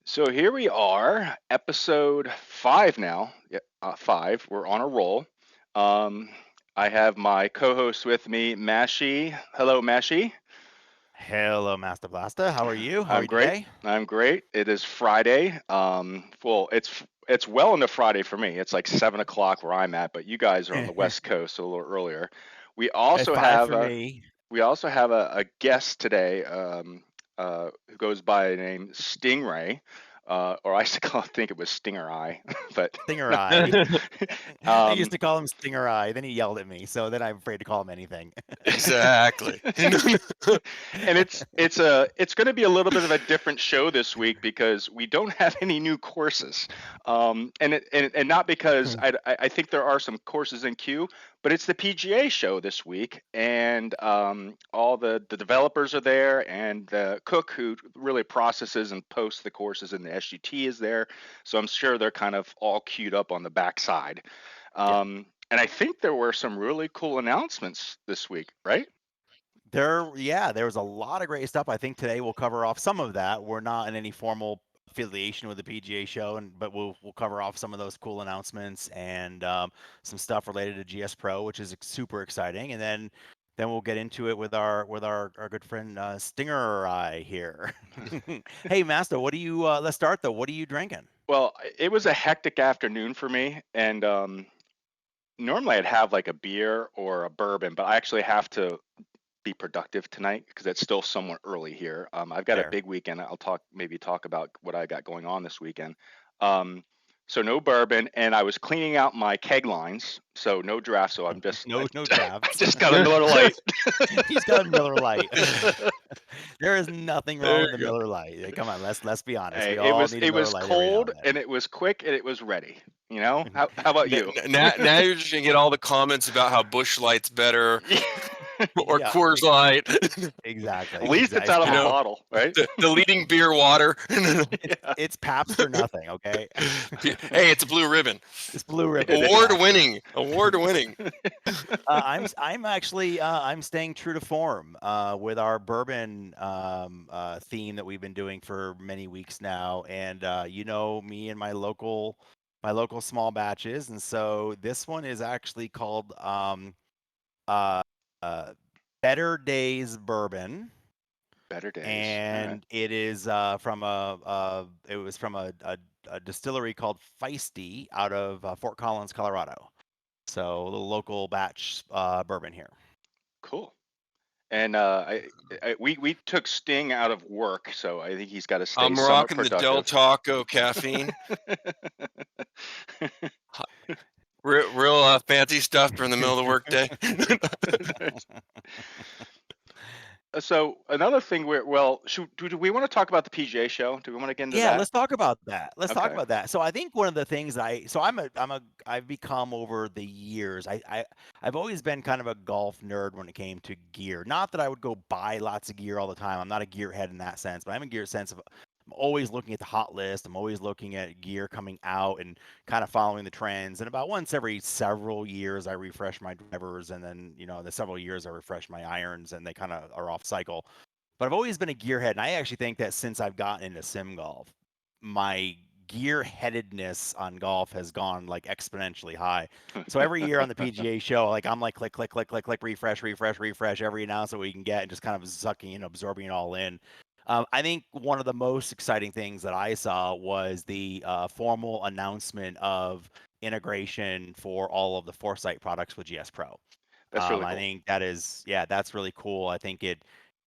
So here we are, episode 5 now. Yeah, 5. We're on a roll. Um, I have my co-host with me, Mashie. Hello, Mashie. Hello, Masta Blasta. How are you? How are I'm you great. today? I'm great. It is Friday. Well, it's well into Friday for me. It's like 7 o'clock where I'm at, but you guys are on the West Coast, so a little earlier. We It's also five have for a me. we also have a guest today, who goes by the name Stingray, or I used to think it was Stingereye, but Stingreye. I used um, to call him Stingreye. Then he yelled at me, so then I'm afraid to call him anything. Exactly. and it's going to be a little bit of a different show this week because we don't have any new courses, and not because I think there are some courses in queue, but it's the PGA show this week, and all the developers are there, and the cook who really processes and posts the courses in the SGT is there, so I'm sure they're kind of all queued up on the backside. Yeah. And I think there were some really cool announcements this week, right? There was a lot of great stuff. I think today we'll cover off some of that. We're not in any formal affiliation with the PGA show, but we'll cover off some of those cool announcements and some stuff related to GSPro, which is super exciting. And then we'll get into it with our good friend Stingreye here. Hey, Master, what do you? Let's start though. What are you drinking? Well, it was a hectic afternoon for me, and normally I'd have like a beer or a bourbon, but I actually have to be productive tonight because it's still somewhat early here. I've got a There. big weekend. I'll talk about what I got going on this weekend. Um, so no bourbon, and I was cleaning out my keg lines, so no draft. So No I drafts. just got a Miller Lite. He's got a Miller Lite. There is nothing wrong There with the you go. Miller Lite. Come on, let's be honest. Hey, We all need a it Miller was Lite every now cold and and it was quick and it was ready. You know, how about you? Now you're just gonna get all the comments about how Bush Light's better or Yeah, Coors Light. At exactly. least it's It's out of You a know, Pabst. bottle, right? the leading beer water. Yeah, It's Pabst or nothing. Okay, Hey, it's a blue ribbon. it's Blue Ribbon. it Award is. winning. Award winning. I'm actually I'm staying true to form with our bourbon theme that we've been doing for many weeks now, and me and my local small batches, and so this one is actually called uh, uh, Better Days Bourbon, Better days. All right. and it is it was from a distillery called Feisty out of Fort Collins, Colorado. So a little local batch bourbon here. Cool. And we took Sting out of work, so I think he's got to stay I'm somewhat rocking the Del productive. Taco caffeine. Real fancy stuff during the middle of the workday. So another thing, do we want to talk about the PGA show? Do we want to get into Yeah, that? let's talk about that. Let's talk Okay. about that. So I think one of the things that I've become over the years. I've always been kind of a golf nerd when it came to gear. Not that I would go buy lots of gear all the time. I'm not a gearhead in that sense, but I'm a gear sense of I'm always looking at the hot list. I'm always looking at gear coming out and kind of following the trends. And about once every several years, I refresh my drivers, and then the several years I refresh my irons, and they kind of are off cycle. But I've always been a gearhead, and I actually think that since I've gotten into sim golf, my gearheadedness on golf has gone like exponentially high. So every year on the PGA show, like I'm like click, click, click, click, click, refresh, refresh, refresh every announcement we can get, and just kind of sucking and absorbing it all in. I think one of the most exciting things that I saw was the formal announcement of integration for all of the Foresight products with GS Pro. That's really I cool. think that's really cool. I think it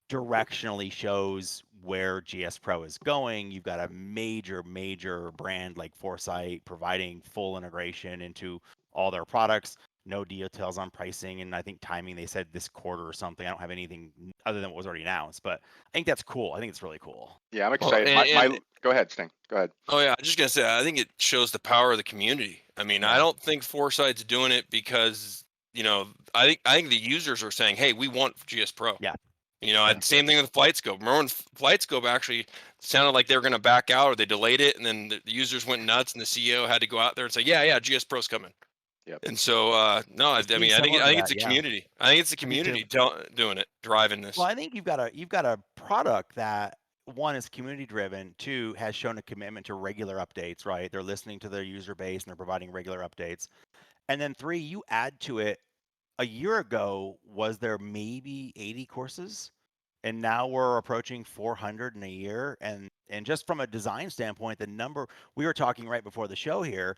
directionally shows where GS Pro is going. You've got a major brand like Foresight providing full integration into all their products. No details on pricing and I think timing. They said this quarter or something. I don't have anything other than what was already announced, but I think that's cool. I think it's really cool. Yeah, I'm Well, excited. and Go ahead, Sting. Go ahead. oh yeah, I'm just gonna say I think it shows the power of the community. I mean, I Yeah, don't think Foresight's doing it because I think the users are saying, "Hey, we want GS Pro." yeah, And that's good. same thing with FlightScope. Remember when FlightScope actually sounded like they were going to back out or they delayed it, and then the users went nuts, and the CEO had to go out there and say, "Yeah, GS Pro's coming." Yep. And so, no, We're I seeing mean, I think similar I to think it's that. the Yeah, community. I think it's the I do too. community doing it, driving Well, this. I think you've got a product that one is community driven, two has shown a commitment to regular updates, right? They're listening to their user base and they're providing regular updates. And then three, you add to it, a year ago, was there maybe 80 courses? And now we're approaching 400 in a year. And just from a design standpoint, the number we were talking right before the show here,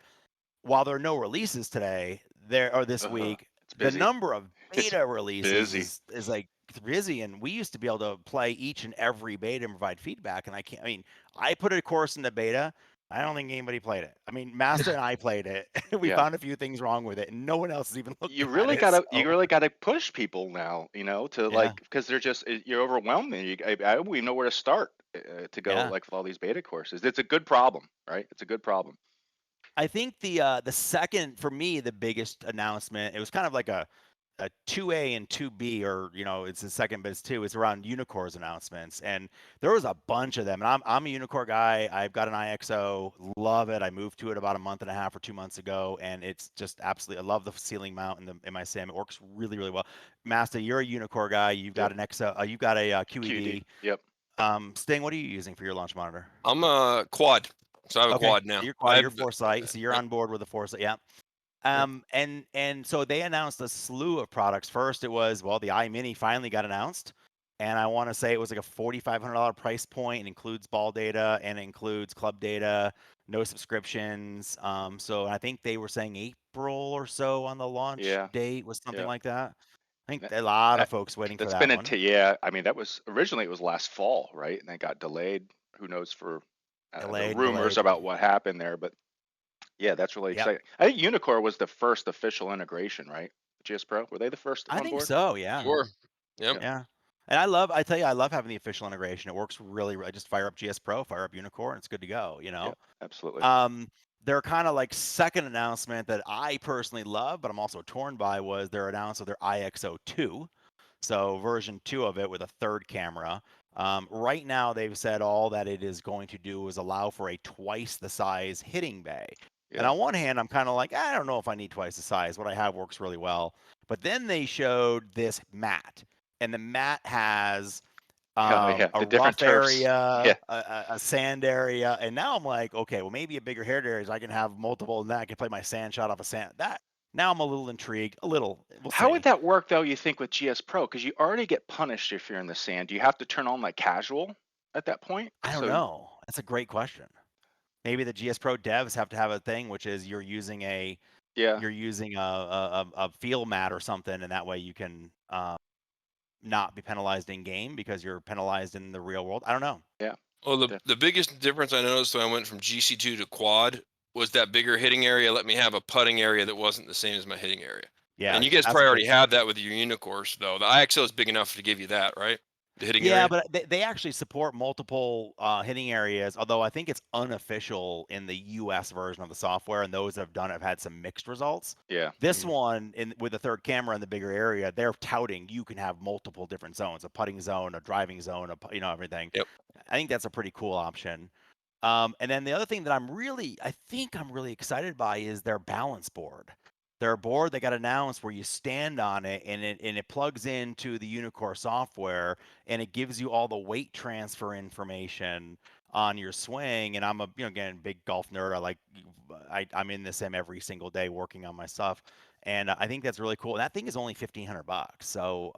while there are no releases today, there or this week, It's the busy. number of It's beta releases busy. is like busy. And we used to be able to play each and every beta and provide feedback. And I mean, I put a course into beta. I don't think anybody played it. I mean, Masta and I played it. We Yeah. found a few things wrong with it, and no one else has even looked You at really it. gotta So, push people now, to yeah, because they're just you're overwhelmed. I don't even know where to start to go yeah. like with all these beta courses. It's a good problem, right? It's a good problem. I think the second for me the biggest announcement, it was kind of like a 2A and 2B, or it's the second, but it's two. It's around Unicorns announcements, and there was a bunch of them. And I'm a Unicorn guy. I've got an IXO, love it. I moved to it about a month and a half or 2 months ago, and it's just absolutely. I love the ceiling mount in my sim. It works really really well. Masta, you're a Unicorn guy. You've got Yep. an XO. You've got a QED. QED. Yep. Sting, what are you using for your launch monitor? I'm a quad, so I have a Okay, quad now. so you're quad. You're Foresight, so you're Yep, on board with the Foresight. Yeah. yep. And so they announced a slew of products. First, it was the iMini finally got announced, and I want to say it was like a $4,500 price point. It includes ball data and it includes club data, no subscriptions. So I think they were saying April or so on the launch Yeah. date was something Yeah. like that. I think That, a lot of that folks waiting for that's that been one. into yeah. I mean, that was originally it was last fall, right? And that got delayed. Who knows for the Delayed and rumors delayed. about what happened there, but yeah, that's really Yep, exciting. I think Unicore was the first official integration, right? GSPro, were they the first I on think board? so. Yeah. Sure. Yep. Yeah. Yeah. And I tell you, I love having the official integration. It works really. I just fire up GSPro, fire up Unicorn, and it's good to go. Yeah. Absolutely. Um, their kind of like second announcement that I personally love, but I'm also torn by, was their announcement of their IXO2. So version 2 of it with a third camera. Right now, they've said all that it is going to do is allow for a twice the size hitting bay. And Yeah. on one hand, I'm kind of like, I don't know if I need twice the size. What I have works really well. But then they showed this mat, and the mat has Yeah. Yeah. a The different rough turfs. area, Yeah. a sand area, and now I'm like, okay, well maybe a bigger haired areas I can have multiple, and then I can play my sand shot off a sand. That now I'm a little intrigued, a little. We'll How would see. that work though, you think, with GS Pro? Because you already get punished if you're in the sand. Do you have to turn on like casual at that point? I don't So know. That's a great question. Maybe the GS Pro devs have to have a thing, which is yeah. you're using a field mat or something, and that way you can not be penalized in game because you're penalized in the real world. I don't know. Yeah. Well, def- the biggest difference I noticed when I went from GC2 to quad was that bigger hitting area let me have a putting area that wasn't the same as my hitting area. Yeah, And you guys that's a probably good. already had that with your Unicourse, though. The IXO is big enough to give you that, right? The hitting Yeah, area. but they actually support multiple hitting areas, although I think it's unofficial in the US version of the software, and those that have done it have had some mixed results. yeah. This one, with the third camera in the bigger area, they're touting you can have multiple different zones, a putting zone, a driving zone, everything. Yep. I think that's a pretty cool option. And then the other thing that I think I'm really excited by is their balance board. Their board that got announced where you stand on it and it plugs into the Unicore software and it gives you all the weight transfer information on your swing. And I'm a again big golf nerd. I'm in the sim every single day working on my stuff. And I think that's really cool. And that thing is only $1,500, so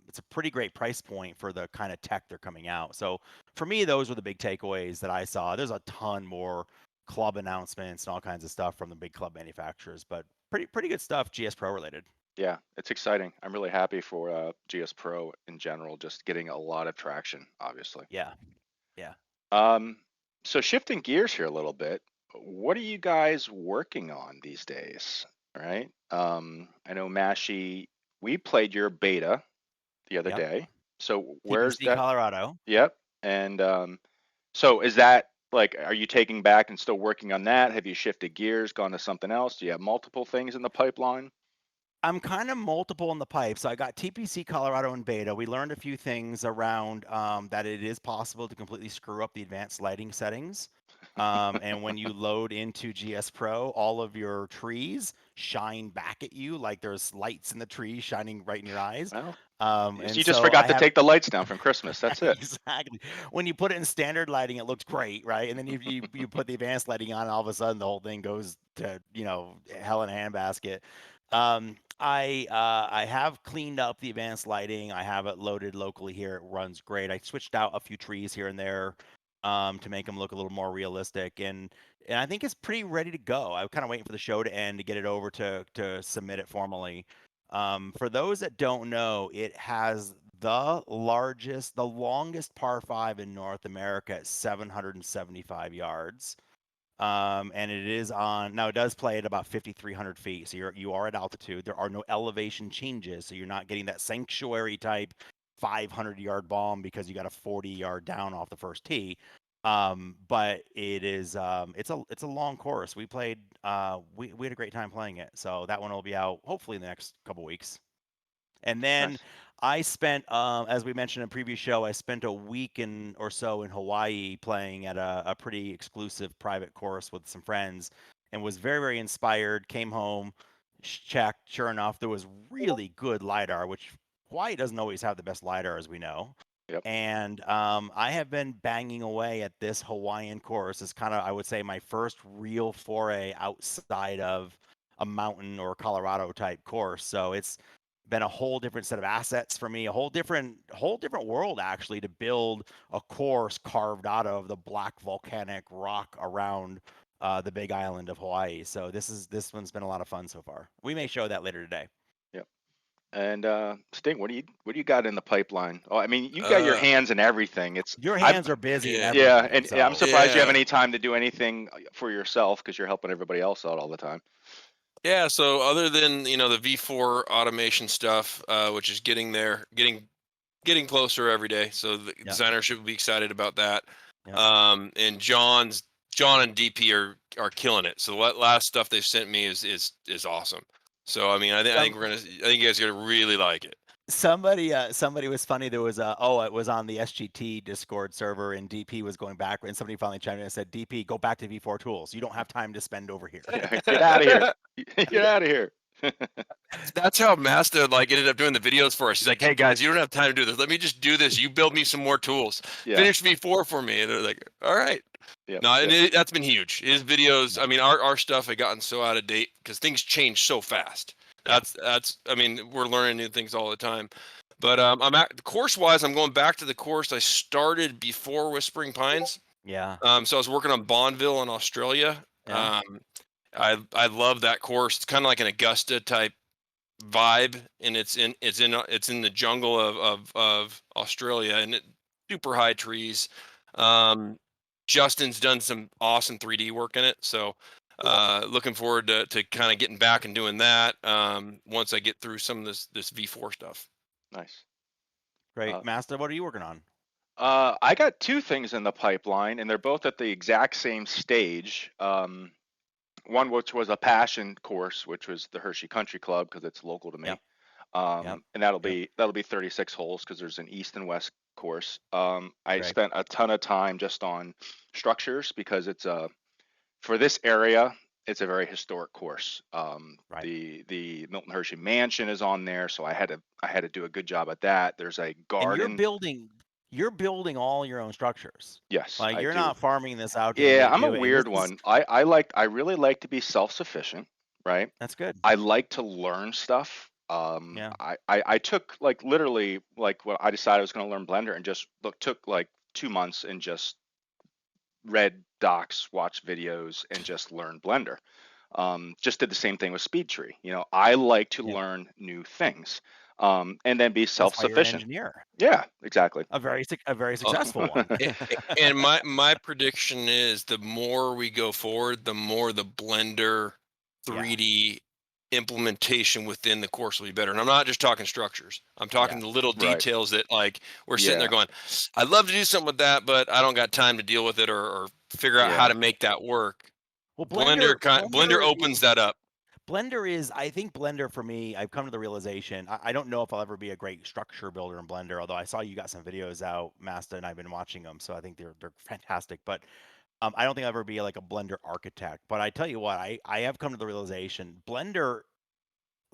it's a pretty great price point for the kind of tech they're coming out. So for me, those were the big takeaways that I saw. There's a ton more club announcements and all kinds of stuff from the big club manufacturers, but pretty good stuff GS Pro related. Yeah. It's exciting. I'm really happy for GS Pro in general, just getting a lot of traction, obviously. Yeah, yeah. Um, so shifting gears here a little bit, what are you guys working on these days? Right? I know Mashie, we played your beta the other Yep. day. So where's TPC that? Colorado. Yep. And so is that like, are you taking back and still working on that? Have you shifted gears, gone to something else? Do you have multiple things in the pipeline? I'm kind of multiple in the pipe. So I got TPC Colorado in beta. We learned a few things around that it is possible to completely screw up the advanced lighting settings. And when you load into GS Pro, all of your trees shine back at you like there's lights in the trees shining right in your eyes. Well, And You just so I forgot to have take the lights down from Christmas. That's it. exactly. When you put it in standard lighting, it looks great, right? And then you put the advanced lighting on, and all of a sudden the whole thing goes to hell in a handbasket. I have cleaned up the advanced lighting. I have it loaded locally here. It runs great. I switched out a few trees here and there to make them look a little more realistic, and I think it's pretty ready to go. I'm kind of waiting for the show to end to get it over to submit it formally. For those that don't know, it has the longest par 5 in North America at 775 yards. And it is on now. It does play at about 5,300 feet, so you are at altitude. There are no elevation changes, so you're not getting that sanctuary type 500-yard bomb because you got a 40-yard down off the first tee. But it is it's a long course. We played we had a great time playing it, so that one will be out hopefully in the next couple weeks. And then Nice. I spent, as we mentioned in a previous show, I spent a week or so in Hawaii playing at a pretty exclusive private course with some friends, and was very, very inspired. Came home, checked. Sure enough, there was really good lidar, which Hawaii doesn't always have the best lidar, as we know. Yep. And I have been banging away at this Hawaiian course. It's kind of, I would say, my first real foray outside of a mountain or Colorado type course. So it's been a whole different set of assets for me, a whole different world actually, to build a course carved out of the black volcanic rock around the big island of Hawaii. So this one's been a lot of fun so far. We may show that later today. Yep. And Sting, what do you got in the pipeline? Oh, I mean, you got your Uh, hands in everything. Your I've hands are busy and yeah. Yeah, everything. and I'm So surprised you have Yeah. any time to do anything for yourself because you're helping everybody else out all the time. Yeah, so other than, the V4 automation stuff, which is getting closer every day. So the yeah, designer should be excited about that. yeah. And John and DP are killing it. So the last stuff they've sent me is awesome. So I mean, I think I think you guys are gonna really like it. Somebody was funny. There was it was on the SGT Discord server, and DP was going back, and somebody finally chimed in and said, "DP, go back to V4 Tools. You don't have time to spend over here." Get out of here. Get out of here. That's how Masta ended up doing the videos for us. He's like, "Hey guys, you don't have time to do this. Let me just do this. You build me some more tools. Yeah. Finish V4 for me." And they're like, "All right." Yep. No, and Yep. that's been huge. His videos, I mean, our stuff had gotten so out of date because things change so fast. That's I mean, we're learning new things all the time. But I'm at course wise, I'm going back to the course I started before Whispering Pines. Yeah. So I was working on Bonneville in Australia. Yeah. I love that course. It's kind of like an Augusta type vibe, and it's in the jungle of Australia, and super high trees. Justin's done some awesome 3D work in it, so looking forward to kind of getting back and doing that once I get through some of this V4 stuff. Nice. Great. Master, what are you working on? I got two things in the pipeline, and they're both at the exact same stage. One which was a passion course, which was the Hershey Country Club because it's local to me. Yep. And that'll be 36 holes because there's an east and west course. I Right. spent a ton of time just on structures because it's for this area, it's a very historic course. Right. The Milton Hershey Mansion is on there, so I had to do a good job at that. There's a And garden. you're building all your own structures. Yes, Like I you're do. not farming this out to Yeah, anybody to I'm a do it. And weird one. I really like to be self-sufficient, right? that's good. I like to learn stuff. Yeah. I took like literally like when I decided I was going to learn Blender and just took like 2 months and just read docs, watched videos, and just learned Blender. Just did the same thing with SpeedTree. I like to Yep. learn new things, and then be That's why you're an self-sufficient. engineer. Yeah, exactly. A very successful one. And my prediction is the more we go forward, the more the Blender 3D implementation within the course will be better. And I'm not just talking structures. I'm talking the little Right. details that we're sitting there Yeah. going, I'd love to do something with that, but I don't got time to deal with it or figure out how Yeah. to make that work. Well, Blender opens that up. I think Blender for me, I've come to the realization, I don't know if I'll ever be a great structure builder in Blender, although I saw you got some videos out, Masta, and I've been watching them, so I think they're fantastic. But I don't think I'll ever be like a Blender architect. But I tell you what, I have come to the realization, Blender,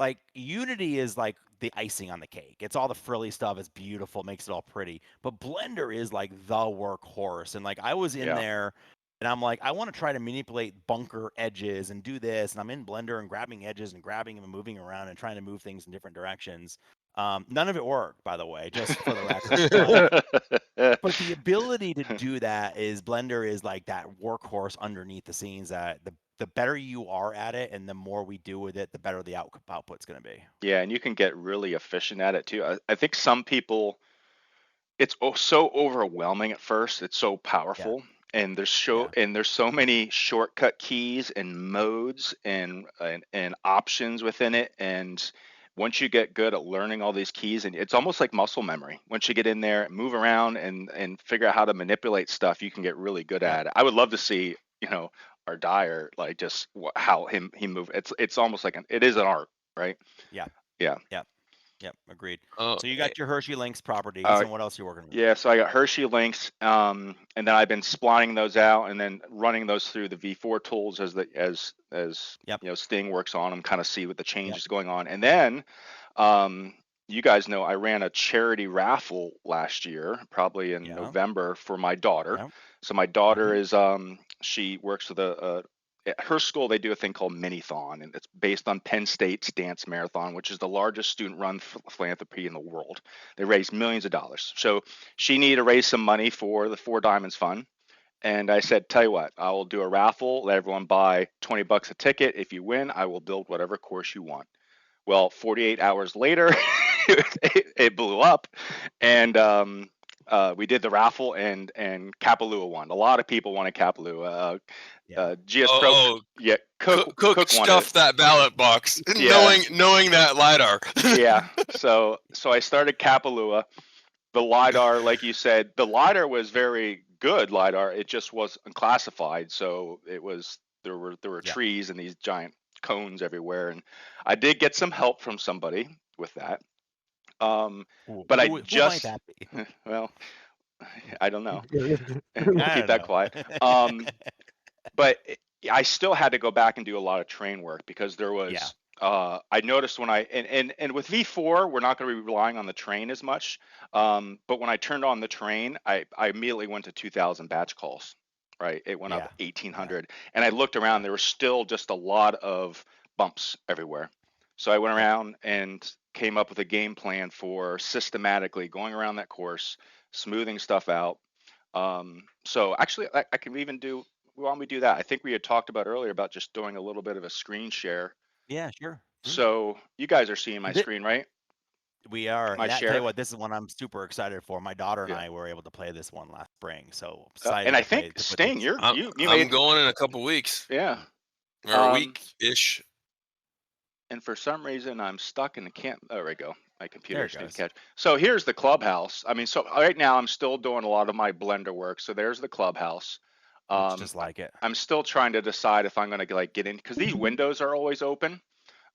like Unity is like the icing on the cake. It's all the frilly stuff. It's beautiful, makes it all pretty. But Blender is like the workhorse. And like I was in Yeah. there and I'm like, I want to try to manipulate bunker edges and do this. And I'm in Blender and grabbing edges and grabbing them and moving around and trying to move things in different directions. None of it worked, by the way, just for the record. But the ability to do that is Blender is like that workhorse underneath the scenes that the better you are at it and the more we do with it, the better the output's going to be. Yeah, and you can get really efficient at it too. I think some people, it's so overwhelming at first. It's so Yeah. powerful, and there's Yeah. so many shortcut keys and modes and options within it. And once you get good at learning all these keys, and it's almost like muscle memory. Once you get in there, move around, and figure out how to manipulate stuff, you can get really good Yep. at it. I would love to see, our Dyer, like just how he move. It's almost like it is an art, right? Yeah. Yeah. Yep. Agreed. Oh, So you got your Hershey Links properties, Uh, and what else are you working with? Yeah, so I got Hershey links, and then I've been splitting those out and then running those through the V4 tools as Yep. Sting works on them, kind of see what the change Yep. is going on. And then, you guys know I ran a charity raffle last year, probably in Yeah. November, for my daughter. Yep. So my daughter is she works with at her school. They do a thing called Minithon, and it's based on Penn State's dance marathon, which is the largest student-run philanthropy in the world. They raise millions of dollars. So she needed to raise some money for the Four Diamonds Fund. And I said, tell you what, I will do a raffle, let everyone buy $20 a ticket. If you win, I will build whatever course you want. Well, 48 hours later, it blew up, and we did the raffle, and Kapalua won. A lot of people wanted Kapalua. Yeah. GSPro, yeah, Cook Cook wanted it. stuffed that ballot box, Yeah. knowing that lidar. Yeah. So I started Kapalua. The lidar, like you said, the lidar was very good lidar. It just was unclassified, so there were Yeah. trees and these giant cones everywhere, and I did get some help from somebody with that. But Who might that be? well, I don't know. I We'll don't keep that know. quiet. But I still had to go back and do a lot of train work because there was. Yeah. I noticed when and with V4, we're not going to be relying on the train as much. But when I turned on the train, I immediately went to 2,000 batch calls. Right, it went Yeah. up 1,800, and I looked around. There were still just a lot of bumps everywhere. So I went around and came up with a game plan for systematically going around that course, smoothing stuff out. So actually, I can even do. Why don't we do that? I think we had talked about earlier about just doing a little bit of a screen share. Yeah, sure. So you guys are seeing my screen, right? We are. My And tell share. you what, this is one I'm super excited for. My daughter and Yeah. I were able to play this one last spring, so excited And I to play. think To put Sting, this. you I'm made. going in a couple weeks, Yeah. or a week-ish. And for some reason I'm stuck and can't. There we go. My computer There it didn't goes. catch. So here's the clubhouse. I mean, so right now I'm still doing a lot of my Blender work. So there's the clubhouse. Looks just like it. I'm still trying to decide if I'm going to get in because these windows are always open.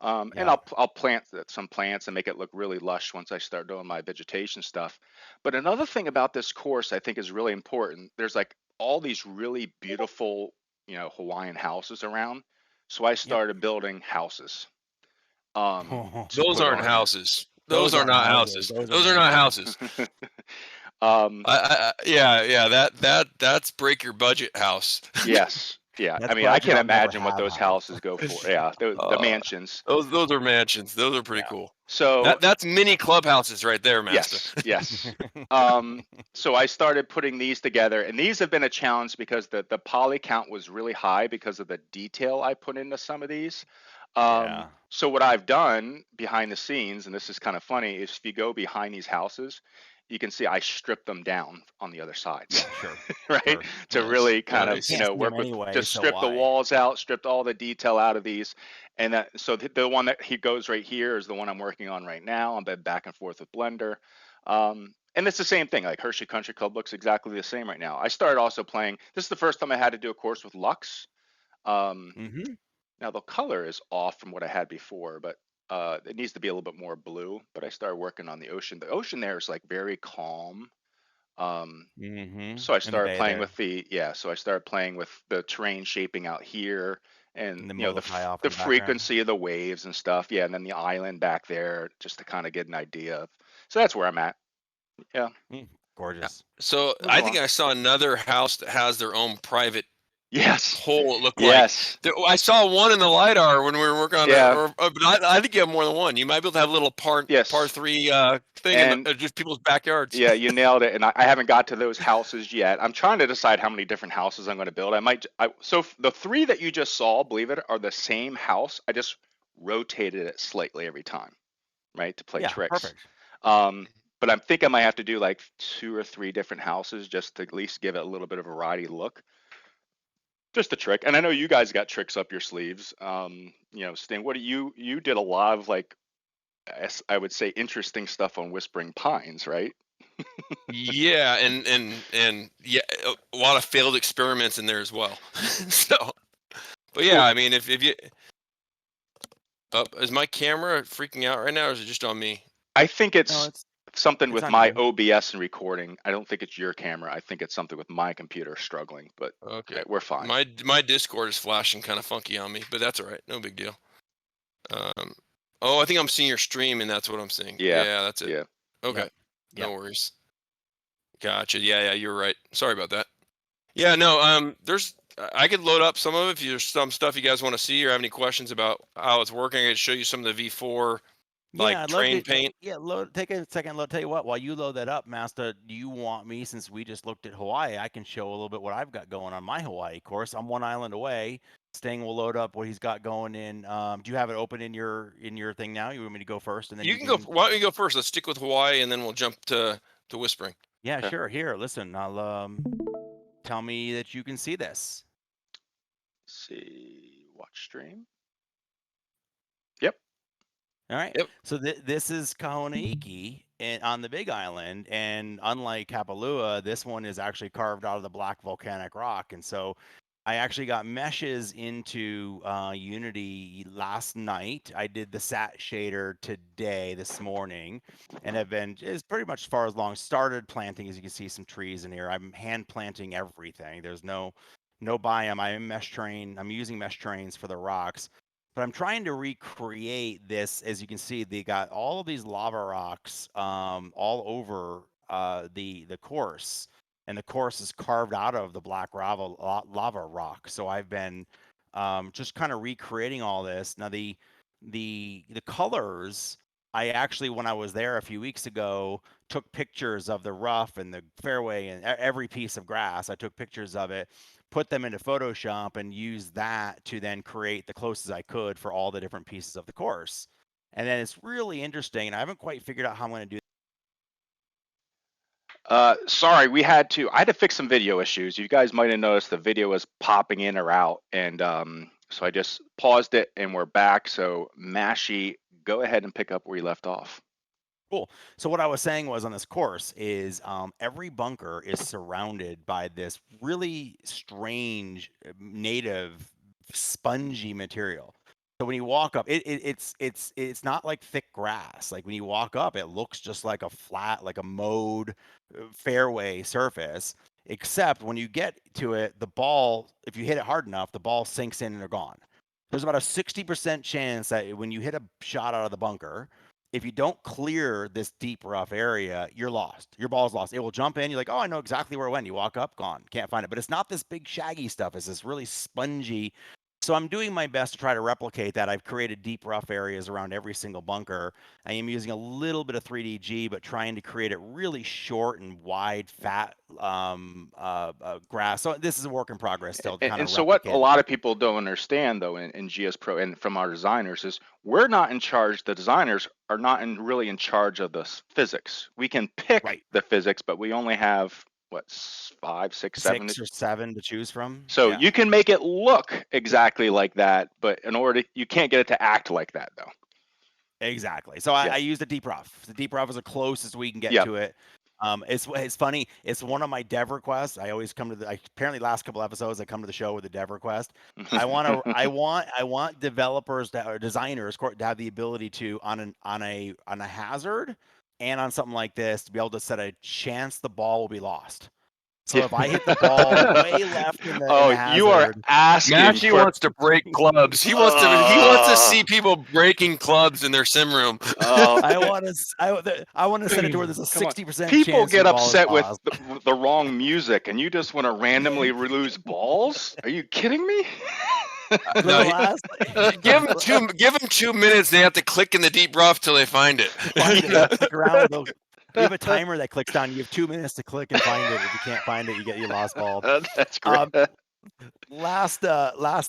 And Yeah. I'll plant some plants and make it look really lush once I start doing my vegetation stuff. But another thing about this course I think is really important. There's like all these really beautiful, Hawaiian houses around. So I started building houses. To Those put aren't on. houses. Those Those are aren't not houses. houses. Those Those are not houses. Yeah. That's break your budget house. Yes. Yeah. That's I mean, what I I can I'll never imagine what have those house. houses go for. Yeah, the mansions. Those are mansions. Those are pretty Yeah. cool. So That's mini clubhouses right there, Masta. yes. So I started putting these together, and these have been a challenge because the poly count was really high because of the detail I put into some of these. Yeah. So what I've done behind the scenes, and this is kind of funny, is if you go behind these houses, you can see I stripped them down on the other sides. Yeah, sure. Right? Sure. To Nice, really kind nice. of, Can't see work them with, anyway, just so strip the why? walls out, stripped all the detail out of these. And so the one that he goes right here is the one I'm working on right now. I'm been back and forth with Blender. And it's the same thing, like Hershey Country Club looks exactly the same right now. I started also playing, this is the first time I had to do a course with Lux. Now the color is off from what I had before, but it needs to be a little bit more blue. But I started working on the ocean. The ocean there is like very calm. So I In the started bay playing there. with so I started playing with the terrain shaping out here and then you know we'll tie off the in the background. frequency of the waves and stuff. Yeah, and then the island back there, just to kind of get an idea of. So that's where I'm at. Yeah. Gorgeous. So Moving I think along. I saw another house that has their own private Yes. hole. It looked like Yes. I saw one in the lidar when we were working on Yeah. but I think you have more than one. You might be able to have a little par Yes. 3 thing in And just people's backyards. yeah, you nailed it. And I haven't got to those houses yet. I'm trying to decide how many different houses I'm going to build. So the three that you just saw, believe it, are the same house. I just rotated it slightly every time, right, to play Yeah, tricks. perfect. But I think I might have to do like 2 or 3 different houses just to at least give it a little bit of a variety look. Just a trick. And I know you guys got tricks up your sleeves. Sting, what do you did a lot of like, I would say, interesting stuff on Whispering Pines, right? Yeah, and yeah, a lot of failed experiments in there as well. So, but yeah, Cool. I mean, if you is my camera freaking out right now, or is it just on me? I think it's No, something it's with on my you. OBS and recording. I don't think it's your camera. I think it's something with my computer struggling, but Okay, we're fine. my Discord is flashing kind of funky on me, but that's all right, no big deal. Oh, I think I'm seeing your stream, and that's what I'm seeing. Yeah, that's it. Yeah. Okay, Yep. no worries. Gotcha. Yeah, you're right. Sorry about that. Yeah, no. I could load up some of it if there's some stuff you guys want to see or have any questions about how it's working. I could show you some of the V4 like Yeah, I'd love train to. paint. Yeah, take a second. Tell you what, while you load that up, Masta, do you want me, since we just looked at Hawaii, I can show a little bit what I've got going on my Hawaii course. I'm one island away. Sting will load up what he's got going in. Do you have it open in your thing now? You want me to go first, and then You can go. Why don't you go first? Let's stick with Hawaii, and then we'll jump to Whispering. Yeah, Okay. sure. Here, listen. I'll tell me that you can see this. See, watch stream. Yep. All right. Yep. So this is Kohanaiki on the Big Island, and unlike Kapalua, this one is actually carved out of the black volcanic rock. And so I actually got meshes into Unity last night. I did the sat shader this morning, and have been is pretty much as far as long. Started planting, as you can see, some trees in here. I'm hand planting everything. There's no biome. I'm using mesh trains for the rocks. But I'm trying to recreate this. As you can see, they got all of these lava rocks all over the course, and the course is carved out of the black lava rock. So I've been just kind of recreating all this. Now the colors, I actually, when I was there a few weeks ago, took pictures of the rough and the fairway and every piece of grass. I took pictures of it, put them into Photoshop, and use that to then create the closest I could for all the different pieces of the course. And then it's really interesting, and I haven't quite figured out how I'm going to do. Sorry, I had to fix some video issues. You guys might have noticed the video was popping in or out, and so I just paused it, and we're back. So Mashie, go ahead and pick up where you left off. Cool. So what I was saying was, on this course is every bunker is surrounded by this really strange native spongy material. So when you walk up, it's not like thick grass. Like when you walk up, it looks just like a flat, like a mowed fairway surface. Except when you get to it, the ball, if you hit it hard enough, the ball sinks in and they're gone. There's about a 60% chance that when you hit a shot out of the bunker, if you don't clear this deep rough area, you're lost. Your ball's lost. It will jump in. You're like, oh, I know exactly where it went. You walk up, gone. Can't find it. But it's not this big shaggy stuff. It's this really spongy. So I'm doing my best to try to replicate that. I've created deep rough areas around every single bunker. I am using a little bit of 3DG, but trying to create it really short and wide, fat grass. So this is a work in progress still to kind And of so what a replicate lot of people don't understand, though, in GSPro and from our designers, is we're not in charge. The designers are not really in charge of the physics. We can pick the physics, but we only have what, 5, 6, 7. 6 or 7 to choose from. So Yeah. you can make it look exactly like that, but you can't get it to act like that, though. Exactly. So I use the deep rough. The deep rough is the closest we can get to it. It's funny. It's one of my dev requests. I always come to apparently last couple episodes I come to the show with a dev request. I want developers or designers to have the ability to on a hazard and on something like this to be able to set a chance the ball will be lost. So if I hit the ball way left in the hazard, you are asking. Mashie wants to break clubs. He wants to see people breaking clubs in their sim room. I want to set it to where there's a 60% People chance get the ball is upset with lost. the wrong music, and you just want to randomly lose balls? Are you kidding me? No, give them 2 minutes. They have to click in the deep rough till they find it. Click around with those. You have a timer that clicks down. You have 2 minutes to click and find it. If you can't find it, you get your lost ball. That's great. Last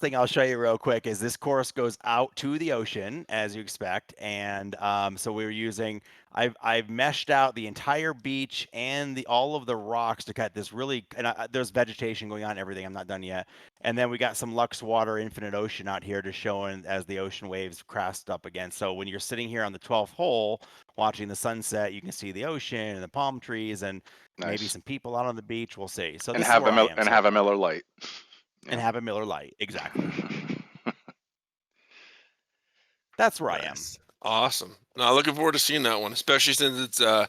thing I'll show you real quick is this course goes out to the ocean, as you expect, and so we were using. I've meshed out the entire beach and all of the rocks to cut this really. And there's vegetation going on and everything. I'm not done yet. And then we got some Lux Water Infinite Ocean out here to show as the ocean waves crest up against. So when you're sitting here on the 12th hole watching the sunset, you can see the ocean and the palm trees and maybe some people out on the beach. We'll see. So have a Miller Lite. And have a Miller Lite, exactly. That's where I am. Awesome. Now, looking forward to seeing that one, especially since it's a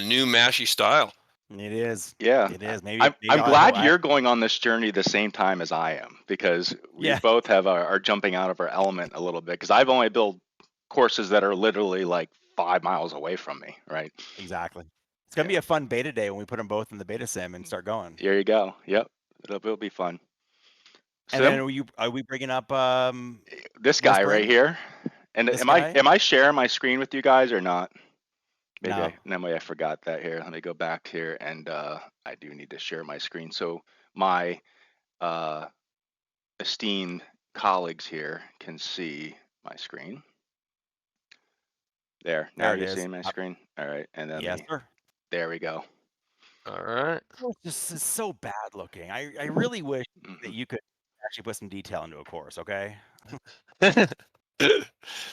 new Mashie style. It is. Yeah, it is. Maybe I'm glad you're going on this journey the same time as I am, because we both have are jumping out of our element a little bit. Because I've only built courses that are literally like 5 miles away from me, right? Exactly. It's gonna be a fun beta day when we put them both in the beta sim and start going. There you go. Yep, it'll be fun. And then are we bringing up this guy right here? And am I sharing my screen with you guys or not? Maybe no. I forgot that here. Let me go back here, and I do need to share my screen so my esteemed colleagues here can see my screen. There. Now you're seeing my screen. All right, and then there we go. All right. This is so bad looking. I really wish that you could actually put some detail into a course. Okay.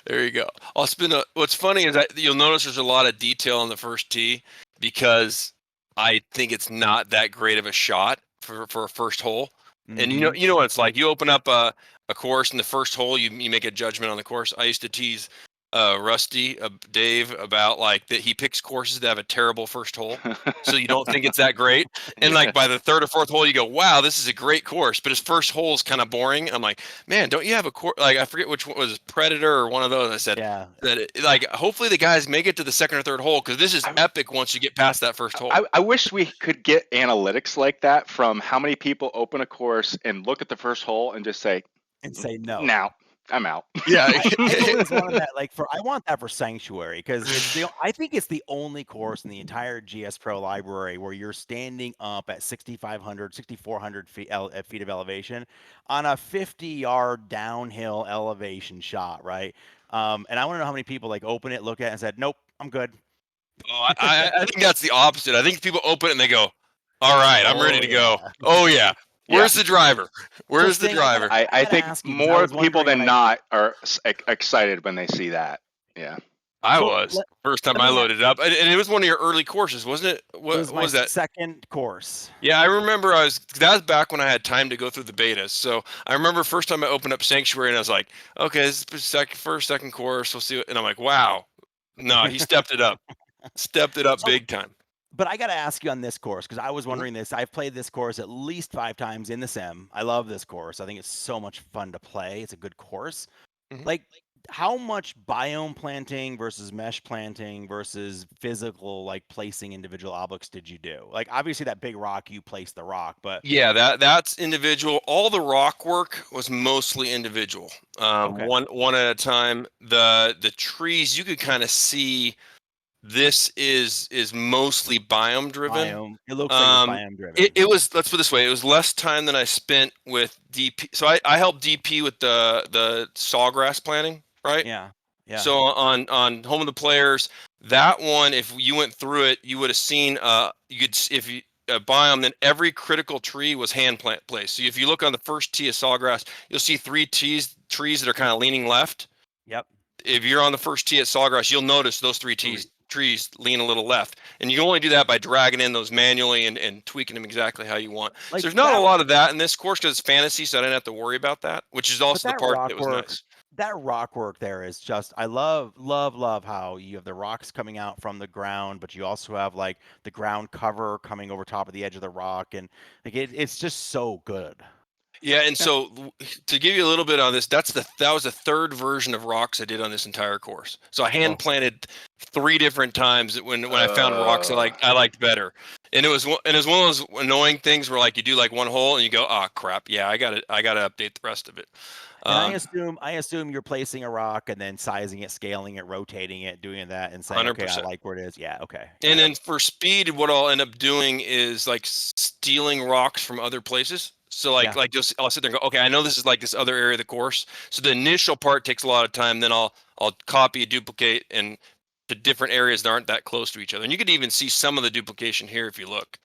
There you go. I'll spin what's funny is that you'll notice there's a lot of detail on the first tee because I think it's not that great of a shot for a first hole. Mm-hmm. And you know what it's like. You open up a course in the first hole, you make a judgment on the course. I used to tease Rusty, Dave, about like that he picks courses that have a terrible first hole, so you don't think it's that great. And like by the third or fourth hole, you go, "Wow, this is a great course," but his first hole is kind of boring. I'm like, "Man, don't you have a course?" Like I forget which one was Predator or one of those. I said, like hopefully the guys make it to the second or third hole because this is epic once you get past that first hole. I wish we could get analytics like that from how many people open a course and look at the first hole and just say no. Now I'm out. Yeah, I always wanted that. I want that for Sanctuary because I think it's the only course in the entire GSPro library where you're standing up at 6,500, 6,400 feet of elevation on a 50-yard downhill elevation shot, right? And I want to know how many people open it, look at it, and said, "Nope, I'm good." Oh, I think that's the opposite. I think people open it and they go, "All right, I'm ready to go." Oh yeah. Where's the driver? Where's the driver? I think more people than not are excited when they see that. Yeah. I was. First time I loaded it up. And it was one of your early courses, wasn't it? What was that? Second course. Yeah, I remember that was back when I had time to go through the betas. So I remember first time I opened up Sanctuary and I was like, okay, this is second course. We'll see. And I'm like, wow. No, he stepped it up. Big time. But I got to ask you on this course because I was wondering this. I've played this course at least 5 times in the sim. I love this course. I think it's so much fun to play. It's a good course. Mm-hmm. How much biome planting versus mesh planting versus physical placing individual objects did you do? Obviously that big rock, you placed the rock, but yeah, that's individual. All the rock work was mostly individual. One at a time. The trees you could kind of see. This is mostly biome driven. It looks like it's biome driven. It was, let's put it this way, it was less time than I spent with DP. So I helped DP with the sawgrass planting, right? Yeah. So on Home of the Players, that one, if you went through it, you would have seen biome, then every critical tree was hand placed. So if you look on the first tee of sawgrass, you'll see 3 trees that are kind of leaning left. Yep. If you're on the first tee at sawgrass, you'll notice those 3 trees lean a little left, and you can only do that by dragging in those manually and tweaking them exactly how you want. So there's not a lot of that in this course because it's fantasy, so I didn't have to worry about that, which is also the part that was nice. that rock work there is just, I love how you have the rocks coming out from the ground, but you also have like the ground cover coming over top of the edge of the rock, and like it's just so good. Yeah, and so to give you a little bit on this, that was the third version of rocks I did on this entire course. So I hand planted 3 different times when I found rocks I liked better. And it was one of those annoying things where like you do like one hole and you go, "Ah, crap. Yeah, I got to update the rest of it." And I assume you're placing a rock and then sizing it, scaling it, rotating it, doing that, and saying, okay, I 100%. like where it is. Yeah, okay. And then for speed, what I'll end up doing is like stealing rocks from other places. So like just I'll sit there and go, okay, I know this is like this other area of the course. So the initial part takes a lot of time. Then I'll copy, duplicate, and to different areas that aren't that close to each other. And you could even see some of the duplication here if you look.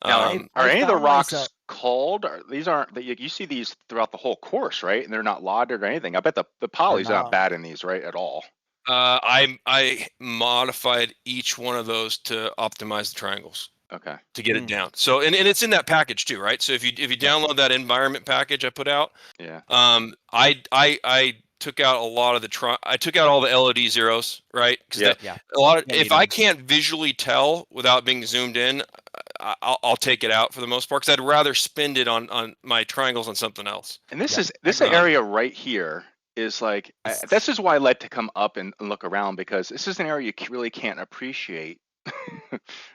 Now, are any of the rocks called? These aren't. You see these throughout the whole course, right? And they're not lauded or anything. I bet the poly's not bad in these, right, at all. I modified each one of those to optimize the triangles. Okay. To get it down. So and it's in that package too, right? So if you download that environment package I put out, I took out a lot of I took out all the LOD zeros, right? Because a lot of if I can't visually tell without being zoomed in, I'll take it out for the most part because I'd rather spend it on my triangles on something else. And this area right here is like this is why I like to come up and look around, because this is an area you really can't appreciate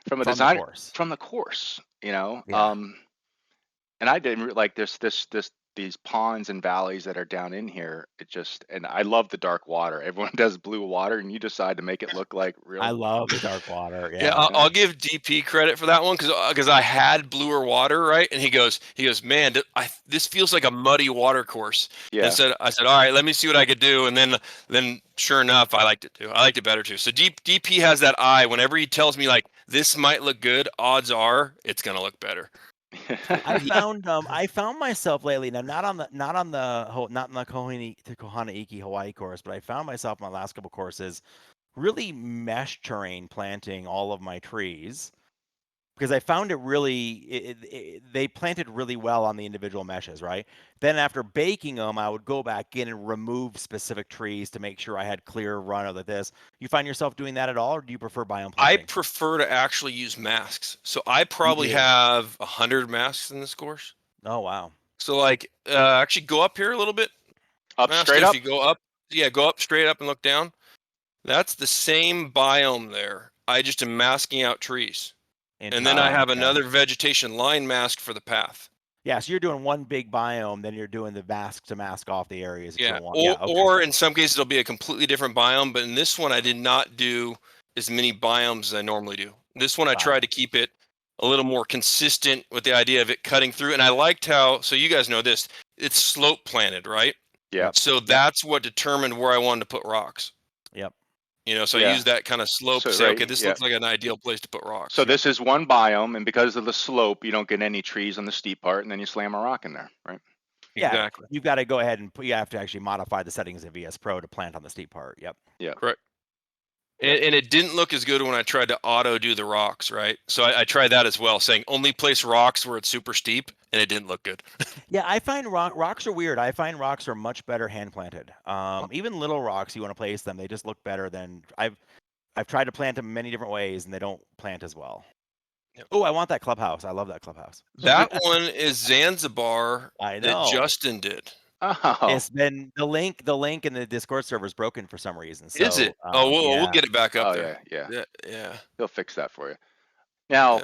from the course, you know. And I didn't like these ponds and valleys that are down in here. And I love the dark water. Everyone does blue water, and you decide to make it look like real. I love the dark water. Yeah, I'll give DP credit for that one because I had bluer water, right? And he goes, man, this feels like a muddy water course. Yeah. And I said, all right, let me see what I could do. And then sure enough, I liked it too. I liked it better too. So DP has that eye. Whenever he tells me like this might look good, odds are it's gonna look better. I found myself lately, now not on the Kohanaiki Hawaii course, but I found myself in my last couple courses really mesh terrain planting all of my trees, because I found it really they planted really well on the individual meshes, right? Then after baking them, I would go back in and remove specific trees to make sure I had clear run of this. You find yourself doing that at all, or do you prefer biome planting? I prefer to actually use masks. So I probably have 100 masks in this course. Oh, wow. So like actually go up here a little bit. Straight up? If you go up, go up straight up and look down. That's the same biome there. I just am masking out trees. And then I have another vegetation line mask for the path. Yeah, so you're doing one big biome, then you're doing the mask to mask off the areas that you don't want. Or in some cases it'll be a completely different biome, but in this one I did not do as many biomes as I normally do. This one I tried to keep it a little more consistent with the idea of it cutting through. And I liked how, so you guys know this, it's slope planted, right? Yeah. So that's what determined where I wanted to put rocks. Yep. You know, so I use that kind of slope to say, okay, this looks like an ideal place to put rocks. So this is one biome, and because of the slope, you don't get any trees on the steep part, and then you slam a rock in there, right? Yeah, exactly. You've got to go ahead and you have to actually modify the settings in GSPro to plant on the steep part. Yep. Yeah. Correct. And it didn't look as good when I tried to auto do the rocks, right? So I tried that as well, saying only place rocks where it's super steep, and it didn't look good. Yeah, I find rocks are weird. I find rocks are much better hand planted. Even little rocks, you want to place them, they just look better than I've tried to plant them many different ways, and they don't plant as well. Yep. Oh, I want that clubhouse. I love that clubhouse. That one is Zanzibar. I know. That Justin did. Oh. It's been the link in the Discord server is broken for some reason. So, is it? We'll get it back up there. Yeah. He'll fix that for you. Now,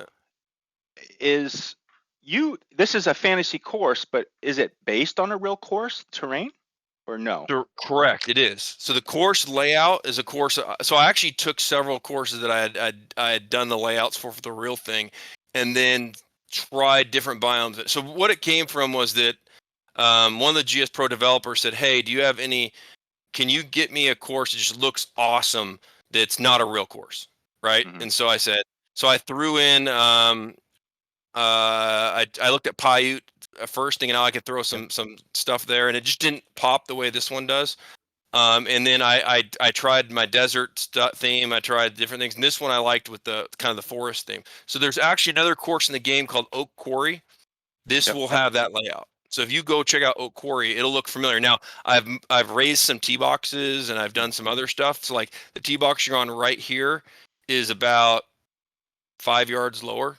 this is a fantasy course, but is it based on a real course terrain or no? Correct, it is. So the course layout is a course. So I actually took several courses that I had done the layouts for the real thing, and then tried different biomes. So what it came from was that one of the GSPro developers said, hey, can you get me a course that just looks awesome that's not a real course, right? Mm-hmm. And so I said, I threw in, I looked at Paiute first, thinking I could throw some stuff there, and it just didn't pop the way this one does. And then I tried my desert theme, I tried different things, and this one I liked with the kind of the forest theme. So there's actually another course in the game called Oak Quarry. This will have that layout. So if you go check out Oak Quarry, it'll look familiar. Now I've raised some tee boxes and I've done some other stuff. So like the tee box you're on right here is about 5 yards lower.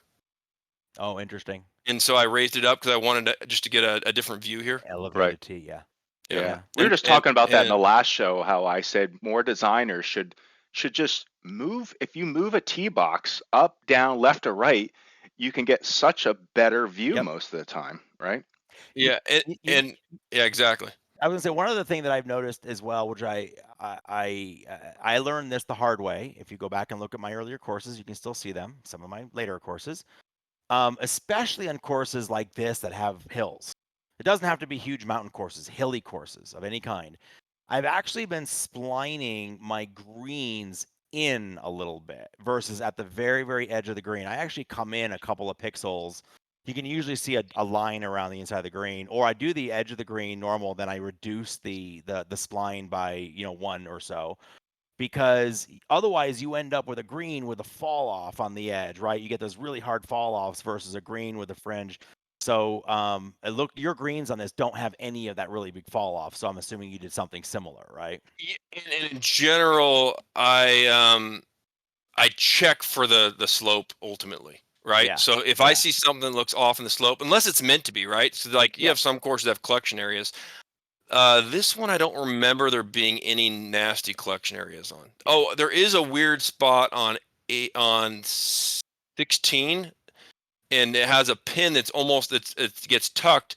Oh, interesting. And so I raised it up because I wanted to just to get a different view here. Elevated tee, yeah. Yeah. We were just talking about that in the last show, how I said more designers should just move. If you move a tee box up, down, left, or right, you can get such a better view most of the time, right? Yeah, and yeah, exactly. I was gonna say one other thing that I've noticed as well, which I learned this the hard way. If you go back and look at my earlier courses, you can still see them. Some of my later courses, especially on courses like this that have hills. It doesn't have to be huge mountain courses, hilly courses of any kind. I've actually been splining my greens in a little bit versus at the very, very edge of the green. I actually come in a couple of pixels. You can usually see a line around the inside of the green, or I do the edge of the green normal, then I reduce the spline by 1 or so, because otherwise you end up with a green with a fall off on the edge, right? You get those really hard fall offs versus a green with a fringe. So look, your greens on this don't have any of that really big fall off. So I'm assuming you did something similar, right? In general, I check for the slope ultimately, right? Yeah. So if I see something that looks off in the slope, unless it's meant to be, right? So like you have some courses that have collection areas. This one I don't remember there being any nasty collection areas on. Oh, there is a weird spot on 16, and it has a pin that's almost it gets tucked,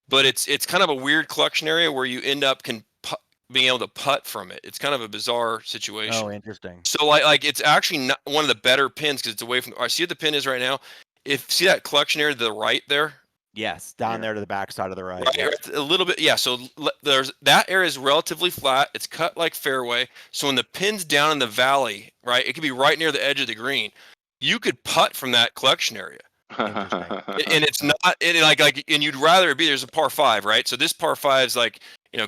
but it's kind of a weird collection area where you end up being able to putt from it. It's kind of a bizarre situation. Oh, interesting. So like it's actually not one of the better pins because it's away from. I see what the pin is right now. See that collection area to the right there. Yes, down there to the back side of the right. Right, a little bit, yeah. So there's that area is relatively flat. It's cut like fairway. So when the pin's down in the valley, right, it could be right near the edge of the green. You could putt from that collection area. And it's not and you'd rather it be there's a par 5, right? So this par 5 is like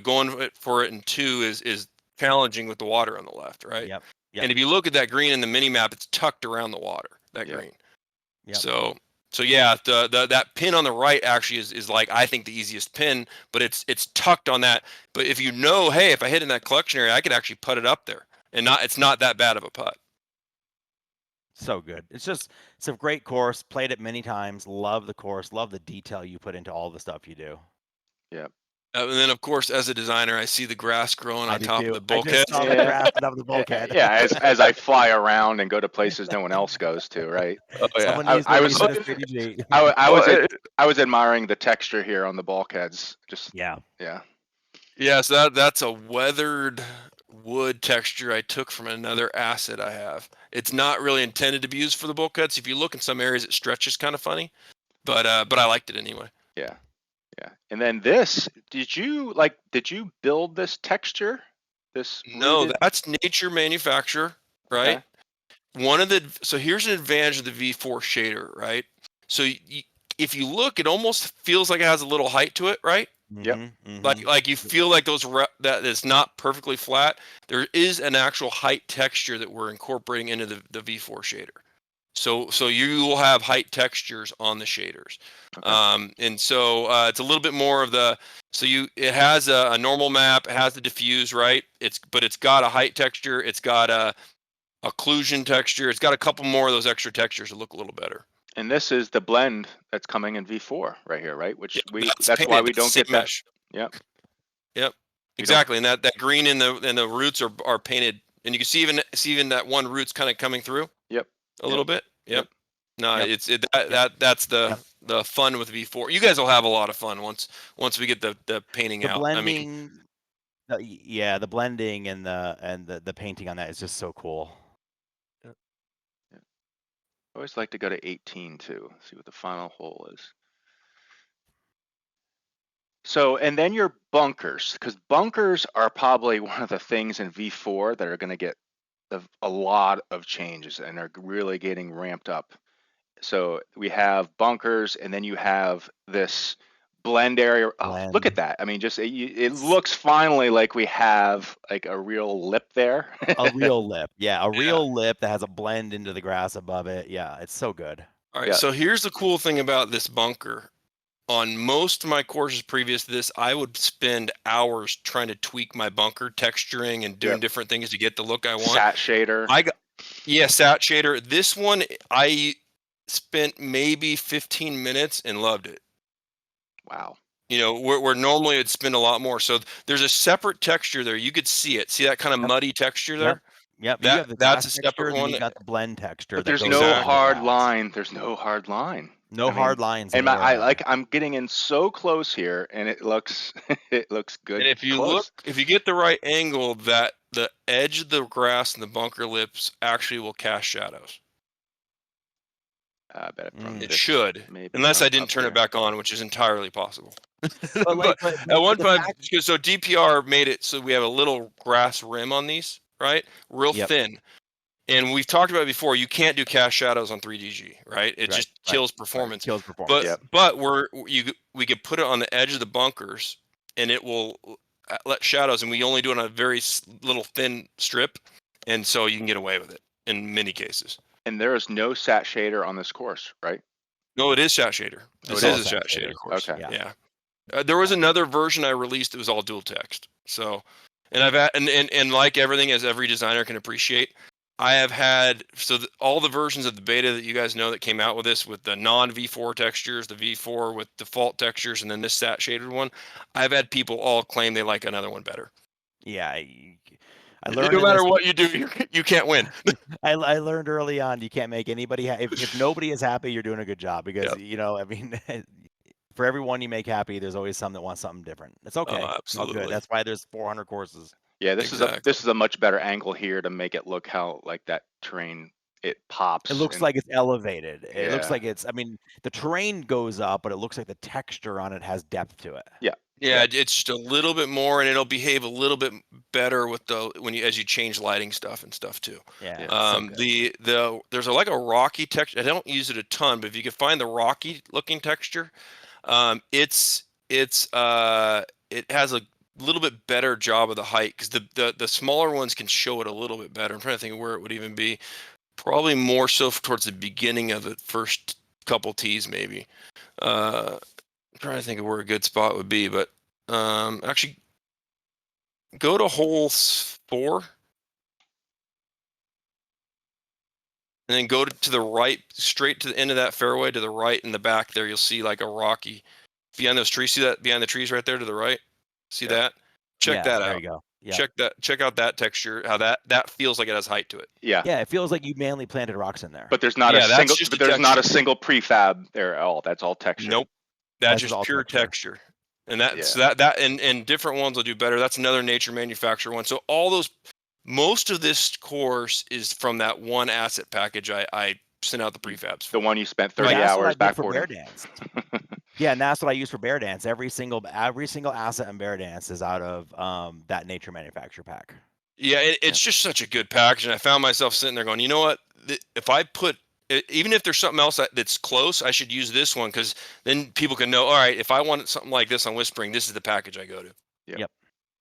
going for it in 2 is challenging with the water on the left, right? Yep. And if you look at that green in the mini map, it's tucked around the water. That green. Yep. So yeah, that pin on the right actually is like I think the easiest pin, but it's tucked on that. But if hey, if I hit in that collection area, I could actually putt it up there, and it's not that bad of a putt. So good. It's a great course. Played it many times. Love the course. Love the detail you put into all the stuff you do. Yeah. And then, of course, as a designer, I see the grass growing on top of the bulkhead. I just saw the grass on top of the bulkhead. Yeah, as I fly around and go to places no one else goes to, right? Oh, yeah. I was admiring the texture here on the bulkheads. Yeah. So that's a weathered wood texture I took from another asset I have. It's not really intended to be used for the bulkheads. If you look in some areas, it stretches kind of funny, but I liked it anyway. Yeah. And then this, did you build this texture? No, that's nature manufacture, right? Okay. So here's an advantage of the V4 shader, right? So if you look, it almost feels like it has a little height to it, right? Yep. Mm-hmm. Like you feel like that is not perfectly flat. There is an actual height texture that we're incorporating into the V4 shader. So you will have height textures on the shaders. Okay. And so it's a little bit more of it has a normal map, it has the diffuse, right? But it's got a height texture, it's got a occlusion texture, it's got a couple more of those extra textures that look a little better. And this is the blend that's coming in V4 right here, right? Which that's why we don't get mesh. That. Yep. Exactly. And that green and the roots are painted, and you can see even that one root's kind of coming through. Yep. A little bit. Yep. No, that's the fun with V4. You guys will have a lot of fun once we get the painting out. Blending, the blending and the painting on that is just so cool. I always like to go to 18 too. See what the final hole is. So, and then your bunkers, because bunkers are probably one of the things in V4 that are going to get a lot of changes and are really getting ramped up. So we have bunkers, and then you have this blend area. Oh, look at that. I mean, just it looks finally like we have like a real lip there. A real lip. Yeah, real lip that has a blend into the grass above it. Yeah, it's so good. All right, so here's the cool thing about this bunker. on most of my courses previous to this, I would spend hours trying to tweak my bunker texturing and doing different things to get the look I want. Sat shader. Sat shader. This one I spent maybe 15 minutes and loved it. Wow. You know, where normally it'd spend a lot more. So there's a separate texture there. You could see it. See that kind of muddy texture there? Yep. You have the That's a texture, separate and one. you got the blend texture. But that there's goes no into the hard grass. line. There's no hard line. No hard lines. And anywhere. I'm getting in so close here, and it looks it looks good. And if you close. if you get the right angle, that the edge of the grass and the bunker lips actually will cast shadows. I bet it should, maybe unless I didn't turn it back on, which is entirely possible. But at one time, so DPR made it so we have a little grass rim on these, right? Real thin. And we've talked about it before. You can't do cast shadows on 3DG, right? It just kills performance. Kills performance. But we could put it on the edge of the bunkers, and it will let shadows. And we only do it on a very little thin strip, and so you can get away with it in many cases. And there is no sat shader on this course, right? No, it is sat shader. This is a sat shader course. Okay. Yeah. There was another version I released that was all dual text. So, and I've had, and like everything, as every designer can appreciate, I have had all the versions of the beta that you guys know that came out with this, with the non V4 textures, the V4 with default textures, and then this sat shaded one. I've had people all claim they like another one better. Yeah. I learned no matter what you do, you can't win. I learned early on you can't make anybody if nobody is happy, you're doing a good job, because you know, I mean, for everyone you make happy, there's always some that wants something different. It's okay. Absolutely. It's all good. That's why there's 400 courses. Yeah, this is a much better angle here to make it look how like that terrain it pops. It looks like it's elevated. It looks like it's. I mean, the terrain goes up, but it looks like the texture on it has depth to it. Yeah, it's just a little bit more, and it'll behave a little bit better with as you change lighting stuff and stuff too. Yeah. There's like a rocky texture. I don't use it a ton, but if you can find the rocky looking texture, it has a little bit better job of the height, because the smaller ones can show it a little bit better. I'm trying to think of where it would even be. Probably more so towards the beginning of the first couple tees, maybe. I'm trying to think of where a good spot would be, but actually go to hole 4 and then go to the right, straight to the end of that fairway, to the right in the back there. You'll see like a rocky behind those trees. See that behind the trees right there to the right? See that? Check that out. There you go. Yeah. Check out that texture, how that feels like it has height to it. Yeah, it feels like you manually planted rocks in there. But there's not not a single prefab there at all. That's all texture. Nope. That's just pure texture. And and different ones will do better. That's another nature manufacturer one. So most of this course is from that one asset package I sent out the prefabs for. The one you spent 30 hours backboarding. Yeah, and that's what I use for Bear Dance. Every single asset in Bear Dance is out of that nature manufacturer pack. Yeah, it's just such a good package, and I found myself sitting there going, you know what? If I put, even if there's something else that's close, I should use this one, because then people can know, all right, if I want something like this on Whispering, this is the package I go to. Yep.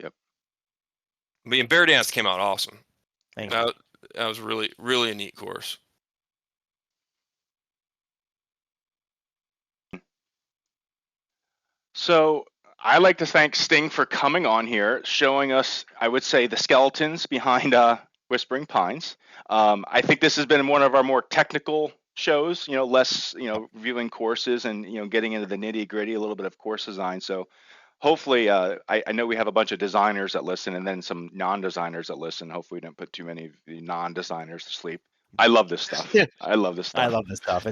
I mean, Bear Dance came out awesome. Thank you. That was really, really a neat course. So I like to thank Sting for coming on here, showing us, I would say, the skeletons behind Whispering Pines. I think this has been one of our more technical shows, less, reviewing courses and, getting into the nitty gritty, a little bit of course design. So hopefully, I know we have a bunch of designers that listen, and then some non-designers that listen. Hopefully we don't put too many of the non-designers to sleep. I love this stuff. I love this stuff.